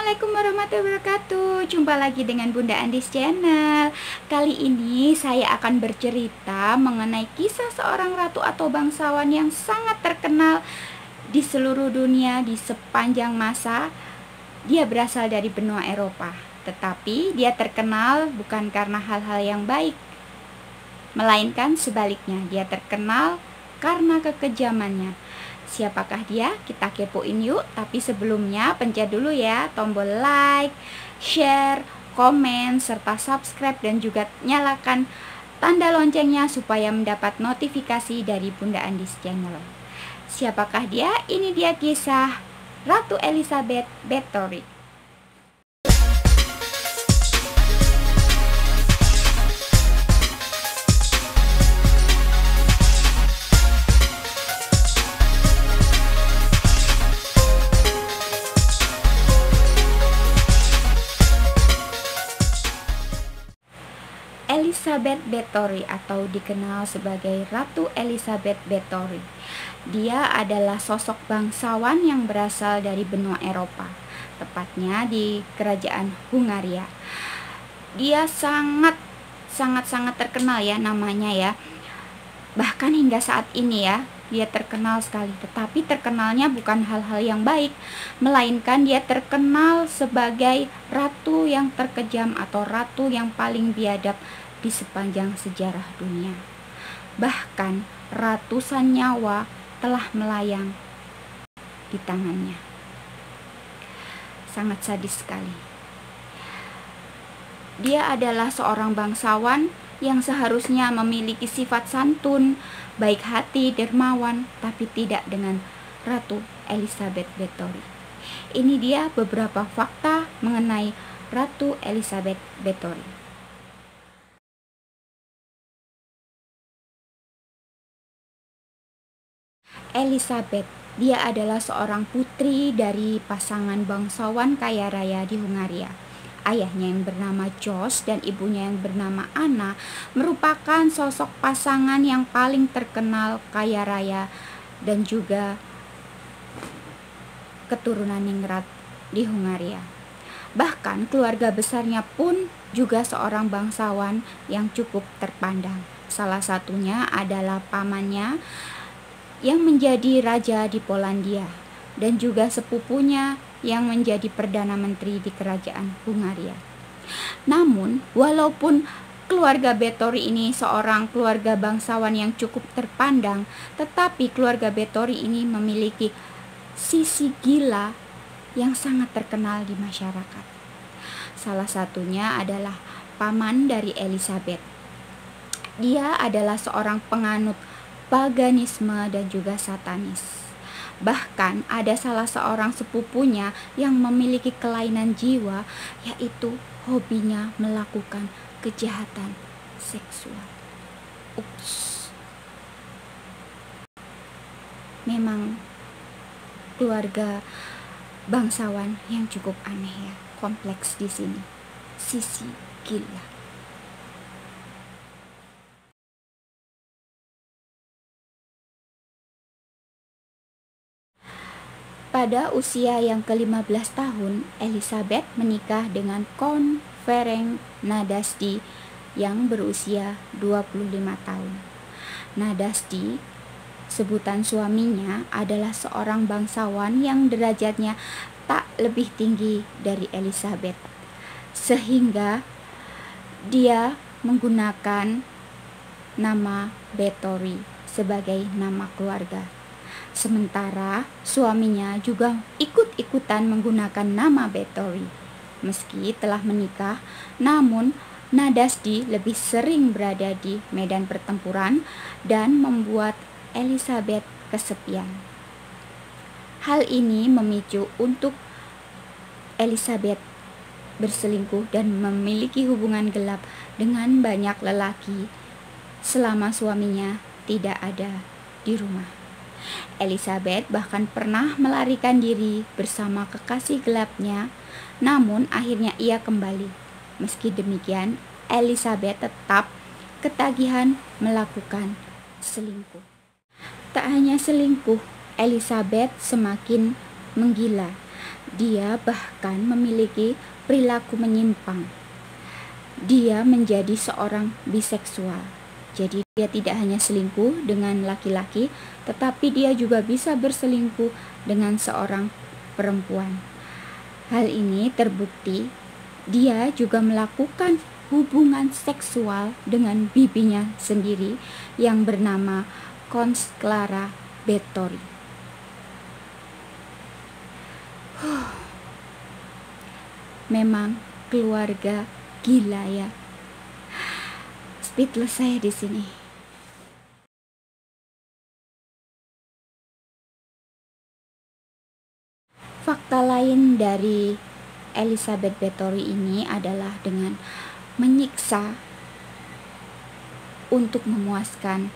Assalamualaikum warahmatullahi wabarakatuh. Jumpa lagi dengan Bunda Andis Channel. Kali ini saya akan bercerita mengenai kisah seorang ratu atau bangsawan yang sangat terkenal di seluruh dunia di sepanjang masa. Dia berasal dari benua Eropa, tetapi dia terkenal bukan karena hal-hal yang baik, melainkan sebaliknya, dia terkenal karena kekejamannya. Siapakah dia? Kita kepoin yuk. Tapi sebelumnya pencet dulu ya tombol like, share, komen, serta subscribe, dan juga nyalakan tanda loncengnya supaya mendapat notifikasi dari Bunda Andis Channel. Siapakah dia? Ini dia kisah Ratu Elizabeth Bathory. Elizabeth Bathory atau dikenal sebagai Ratu Elizabeth Bathory. Dia adalah sosok bangsawan yang berasal dari benua Eropa, tepatnya di kerajaan Hungaria. Dia sangat terkenal ya namanya ya. Bahkan hingga saat ini ya, dia terkenal sekali. Tetapi terkenalnya bukan hal-hal yang baik, melainkan dia terkenal sebagai ratu yang terkejam atau ratu yang paling biadab di sepanjang sejarah dunia. Bahkan ratusan nyawa telah melayang di tangannya. Sangat sadis sekali. Dia adalah seorang bangsawan yang seharusnya memiliki sifat santun, baik hati, dermawan, tapi tidak dengan Ratu Elizabeth Bathory. Ini dia beberapa fakta mengenai Ratu Elizabeth Bathory. Elizabeth, dia adalah seorang putri dari pasangan bangsawan kaya raya di Hungaria. Ayahnya yang bernama Jos dan ibunya yang bernama Anna merupakan sosok pasangan yang paling terkenal, kaya raya, dan juga keturunan ningrat di Hungaria. Bahkan keluarga besarnya pun juga seorang bangsawan yang cukup terpandang. Salah satunya adalah pamannya yang menjadi raja di Polandia, dan juga sepupunya yang menjadi Perdana Menteri di kerajaan Hungaria. Namun, walaupun keluarga Bathory ini seorang keluarga bangsawan yang cukup terpandang, tetapi keluarga Bathory ini memiliki sisi gila yang sangat terkenal di masyarakat. Salah satunya adalah paman dari Elizabeth. Dia adalah seorang penganut paganisme dan juga satanis. Bahkan ada salah seorang sepupunya yang memiliki kelainan jiwa, yaitu hobinya melakukan kejahatan seksual. Ups. Memang keluarga bangsawan yang cukup aneh ya, kompleks di sini. Sisi gila. Pada usia yang ke-15 tahun, Elizabeth menikah dengan Count Ferenc Nadasdy yang berusia 25 tahun. Nadasdy, sebutan suaminya, adalah seorang bangsawan yang derajatnya tak lebih tinggi dari Elizabeth, sehingga dia menggunakan nama Bathory sebagai nama keluarga. Sementara suaminya juga ikut-ikutan menggunakan nama Bathory. Meski telah menikah, namun Nadasdy lebih sering berada di medan pertempuran dan membuat Elizabeth kesepian. Hal ini memicu untuk Elizabeth berselingkuh dan memiliki hubungan gelap dengan banyak lelaki selama suaminya tidak ada di rumah. Elizabeth bahkan pernah melarikan diri bersama kekasih gelapnya, namun akhirnya ia kembali. Meski demikian, Elizabeth tetap ketagihan melakukan selingkuh. Tak hanya selingkuh, Elizabeth semakin menggila. Dia bahkan memiliki perilaku menyimpang. Dia menjadi seorang biseksual. Jadi dia tidak hanya selingkuh dengan laki-laki, tetapi dia juga bisa berselingkuh dengan seorang perempuan. Hal ini terbukti dia juga melakukan hubungan seksual dengan bibinya sendiri yang bernama Cons Clara Bettori. Memang keluarga gila ya. Speechless saya di sini. Fakta lain dari Elizabeth Bettori ini adalah dengan menyiksa untuk memuaskan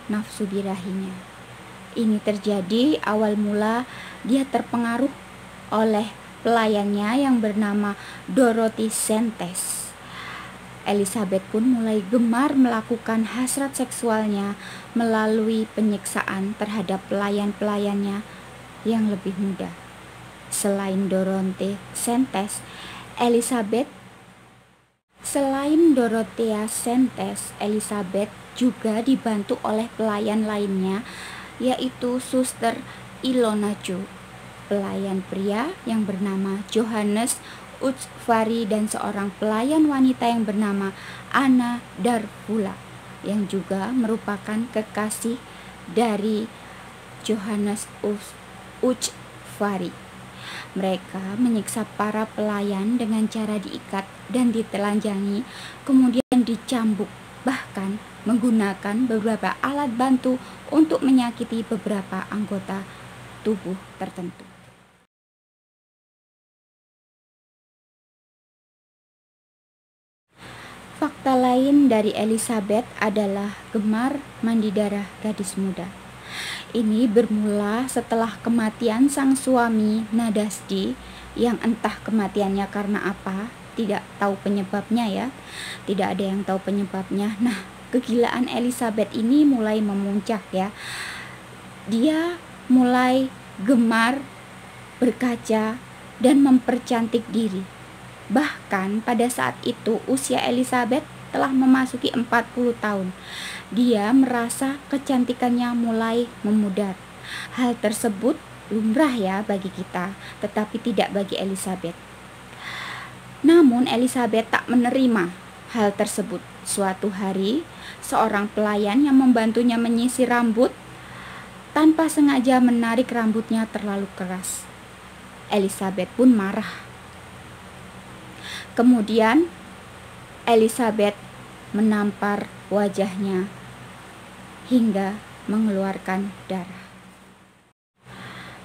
nafsu birahinya. Ini terjadi awal mula dia terpengaruh oleh pelayannya yang bernama Dorothy Sentes. Elizabeth pun mulai gemar melakukan hasrat seksualnya melalui penyiksaan terhadap pelayan-pelayannya yang lebih muda. Selain Dorothy Sentes, Elizabeth juga dibantu oleh pelayan lainnya, yaitu Suster Ilona Jo, pelayan pria yang bernama Johannes Utsvari, dan seorang pelayan wanita yang bernama Anna Darvula, yang juga merupakan kekasih dari Johannes Utsvari. Mereka menyiksa para pelayan dengan cara diikat dan ditelanjangi, kemudian dicambuk, bahkan menggunakan beberapa alat bantu untuk menyakiti beberapa anggota tubuh tertentu. Fakta lain dari Elizabeth adalah gemar mandi darah gadis muda. Ini bermula setelah kematian sang suami Nadasdi, yang entah kematiannya karena apa, tidak tahu penyebabnya ya. Tidak ada yang tahu penyebabnya. Nah, kegilaan Elizabeth ini mulai memuncak ya. Dia mulai gemar berkaca dan mempercantik diri. Bahkan pada saat itu usia Elizabeth telah memasuki 40 tahun. Dia merasa kecantikannya mulai memudar. Hal tersebut lumrah ya bagi kita, tetapi tidak bagi Elizabeth. Namun Elizabeth tak menerima hal tersebut. Suatu hari, seorang pelayan yang membantunya menyisir rambut tanpa sengaja menarik rambutnya terlalu keras. Elizabeth pun marah. Kemudian Elizabeth menampar wajahnya hingga mengeluarkan darah.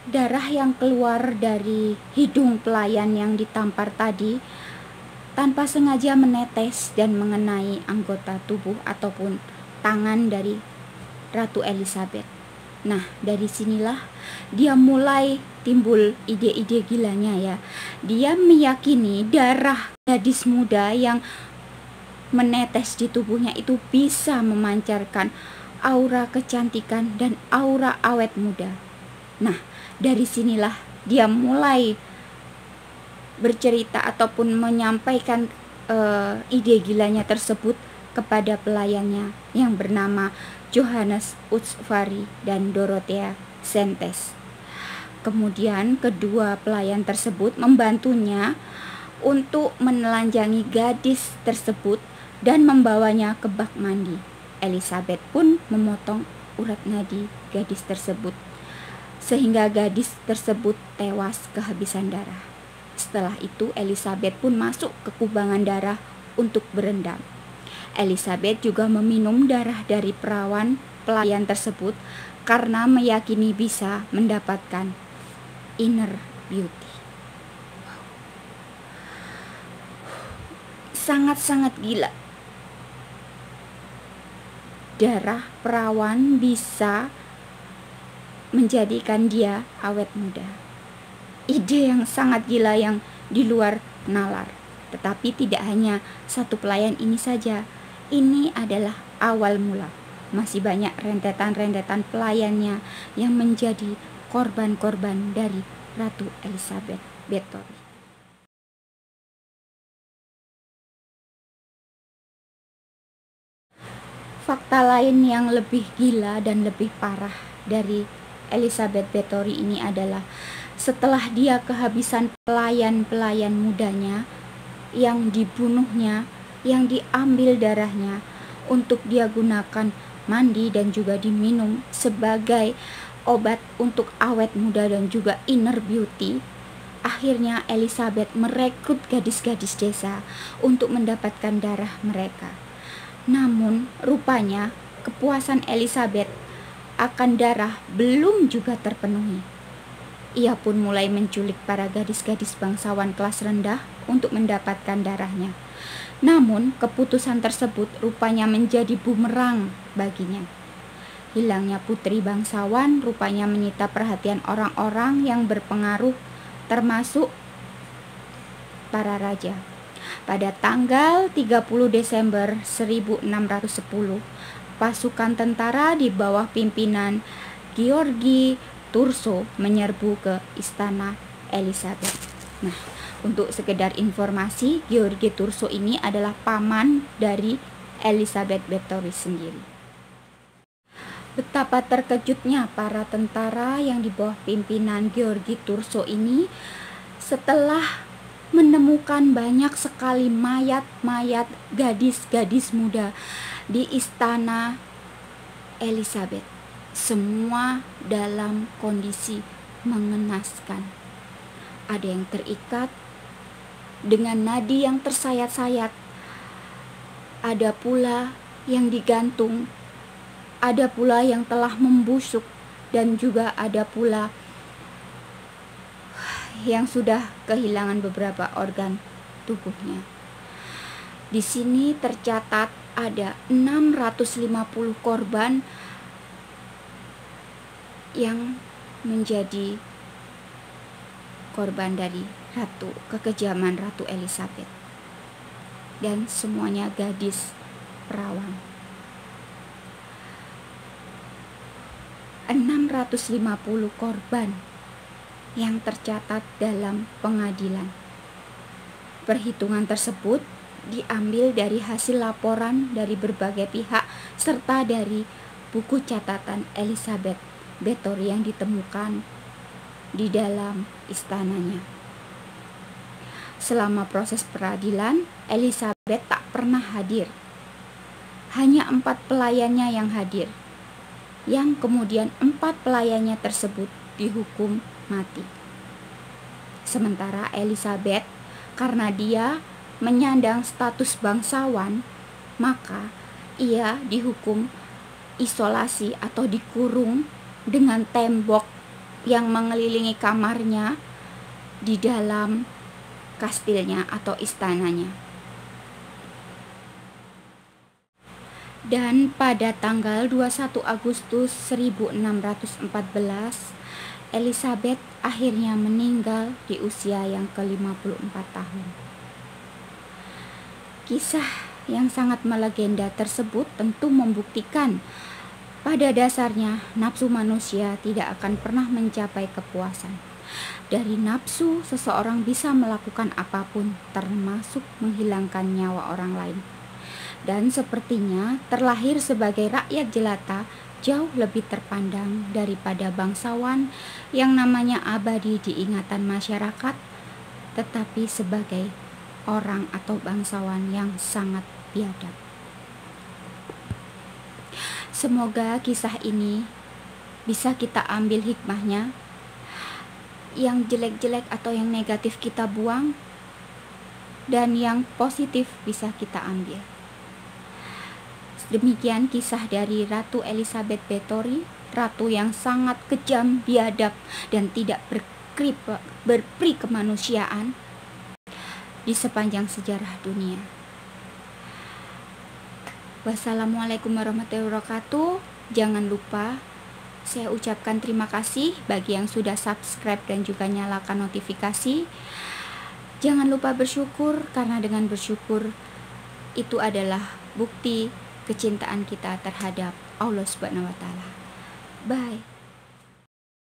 Darah yang keluar dari hidung pelayan yang ditampar tadi tanpa sengaja menetes dan mengenai anggota tubuh ataupun tangan dari Ratu Elizabeth. Nah, dari sinilah dia mulai timbul ide-ide gilanya ya. Dia meyakini darah gadis muda yang menetes di tubuhnya itu bisa memancarkan aura kecantikan dan aura awet muda. Nah, dari sinilah dia mulai bercerita ataupun menyampaikan ide gilanya tersebut kepada pelayannya yang bernama Johannes Utsvari dan Dorothea Sentes. Kemudian kedua pelayan tersebut membantunya untuk menelanjangi gadis tersebut dan membawanya ke bak mandi. Elizabeth pun memotong urat nadi gadis tersebut sehingga gadis tersebut tewas kehabisan darah. Setelah itu Elizabeth pun masuk ke kubangan darah untuk berendam. Elizabeth juga meminum darah dari perawan pelayan tersebut karena meyakini bisa mendapatkan inner beauty. Sangat-sangat gila. Darah perawan bisa menjadikan dia awet muda. Ide yang sangat gila yang di luar nalar. Tetapi tidak hanya satu pelayan ini saja. Ini adalah awal mula. Masih banyak rentetan-rentetan pelayannya yang menjadi korban-korban dari Ratu Elizabeth. Bathory. Fakta lain yang lebih gila dan lebih parah dari Elizabeth Bathory ini adalah setelah dia kehabisan pelayan-pelayan mudanya yang dibunuhnya, yang diambil darahnya untuk dia gunakan mandi dan juga diminum sebagai obat untuk awet muda dan juga inner beauty, akhirnya Elizabeth merekrut gadis-gadis desa untuk mendapatkan darah mereka. Namun rupanya kepuasan Elizabeth akan darah belum juga terpenuhi. Ia pun mulai menculik para gadis-gadis bangsawan kelas rendah untuk mendapatkan darahnya. Namun keputusan tersebut rupanya menjadi bumerang baginya. Hilangnya putri bangsawan rupanya menyita perhatian orang-orang yang berpengaruh, termasuk para raja. Pada tanggal 30 Desember 1610, pasukan tentara di bawah pimpinan Georgi Turso menyerbu ke istana Elizabeth. Nah, untuk sekedar informasi, Georgi Turso ini adalah paman dari Elizabeth Bathory sendiri. Betapa terkejutnya para tentara yang di bawah pimpinan Georgi Turso ini setelah menemukan banyak sekali mayat-mayat gadis-gadis muda di istana Elizabeth. Semua dalam kondisi mengenaskan. Ada yang terikat dengan nadi yang tersayat-sayat. Ada pula yang digantung. Ada pula yang telah membusuk. Dan juga ada pula yang sudah kehilangan beberapa organ tubuhnya. Di sini tercatat ada 650 korban yang menjadi korban dari kekejaman Ratu Elizabeth. Dan semuanya gadis perawan. 650 korban yang tercatat dalam pengadilan. Perhitungan tersebut diambil dari hasil laporan dari berbagai pihak serta dari buku catatan Elizabeth Bathory yang ditemukan di dalam istananya. Selama proses peradilan, Elizabeth tak pernah hadir. Hanya 4 pelayannya yang hadir, yang kemudian 4 pelayannya tersebut dihukum mati. Sementara Elizabeth, karena dia menyandang status bangsawan, maka ia dihukum isolasi atau dikurung dengan tembok yang mengelilingi kamarnya di dalam kastilnya atau istananya. Dan pada tanggal 21 Agustus 1614, Elizabeth akhirnya meninggal di usia yang ke-54 tahun. Kisah yang sangat melegenda tersebut tentu membuktikan pada dasarnya nafsu manusia tidak akan pernah mencapai kepuasan. Dari nafsu, seseorang bisa melakukan apapun, termasuk menghilangkan nyawa orang lain. Dan sepertinya terlahir sebagai rakyat jelata jauh lebih terpandang daripada bangsawan yang namanya abadi di ingatan masyarakat, tetapi sebagai orang atau bangsawan yang sangat biadab. Semoga kisah ini bisa kita ambil hikmahnya. Yang jelek-jelek atau yang negatif kita buang, dan yang positif bisa kita ambil. Demikian kisah dari Ratu Elizabeth Bathory, ratu yang sangat kejam, biadab, dan tidak berperi kemanusiaan di sepanjang sejarah dunia. Wassalamualaikum warahmatullahi wabarakatuh. Jangan lupa saya ucapkan terima kasih bagi yang sudah subscribe dan juga nyalakan notifikasi. Jangan lupa bersyukur, karena dengan bersyukur itu adalah bukti kecintaan kita terhadap Allah Subhanahu wa Ta'ala. Bye.